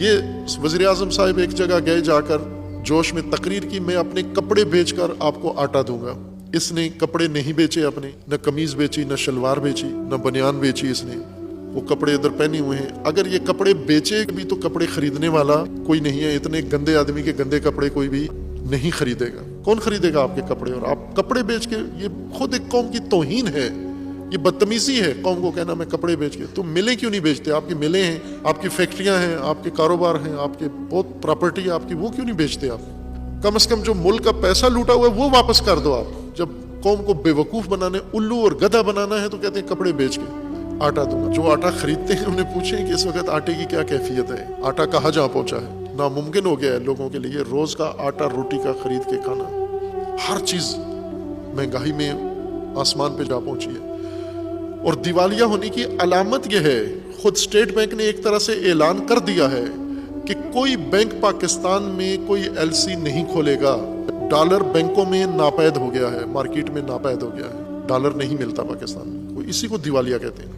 یہ وزیر اعظم صاحب ایک جگہ گئے، جا کر جوش میں تقریر کی، میں اپنے کپڑے بیچ کر آپ کو آٹا دوں گا۔ اس نے کپڑے نہیں بیچے اپنے، نہ قمیض بیچی، نہ شلوار بیچی، نہ بنیان بیچی اس نے، وہ کپڑے ادھر پہنے ہوئے ہیں۔ اگر یہ کپڑے بیچے بھی تو کپڑے خریدنے والا کوئی نہیں ہے، اتنے گندے آدمی کے گندے کپڑے کوئی بھی نہیں خریدے گا۔ کون خریدے گا آپ کے کپڑے؟ اور آپ کپڑے بیچ کے، یہ خود ایک قوم کی توہین ہے، یہ بدتمیزی ہے قوم کو کہنا میں کپڑے بیچ کے۔ تم ملیں کیوں نہیں بیچتے؟ آپ کی ملیں ہیں، آپ کی فیکٹریاں ہیں، آپ کے کاروبار ہیں، آپ کے بہت پراپرٹی ہے آپ کی، وہ کیوں نہیں بیچتے آپ؟ کم از کم جو ملک کا پیسہ لوٹا ہوا ہے وہ واپس کر دو آپ۔ جب قوم کو بے وقوف بنانے، الو اور گدھا بنانا ہے تو کہتے ہیں کپڑے بیچ کے آٹا دوں گا۔ جو آٹا خریدتے ہیں انہیں پوچھیں کہ اس وقت آٹے کی کیا کیفیت ہے، آٹا کہاں جا پہنچا ہے۔ ناممکن ہو گیا ہے لوگوں کے لیے روز کا آٹا روٹی کا خرید کے کھانا۔ ہر چیز مہنگائی میں آسمان پہ جا پہنچی ہے، اور دیوالیہ ہونے کی علامت یہ ہے، خود اسٹیٹ بینک نے ایک طرح سے اعلان کر دیا ہے کہ کوئی بینک پاکستان میں کوئی ایل سی نہیں کھولے گا۔ ڈالر بینکوں میں ناپید ہو گیا ہے، مارکیٹ میں ناپید ہو گیا ہے، ڈالر نہیں ملتا پاکستان میں، اسی کو دیوالیہ کہتے ہیں۔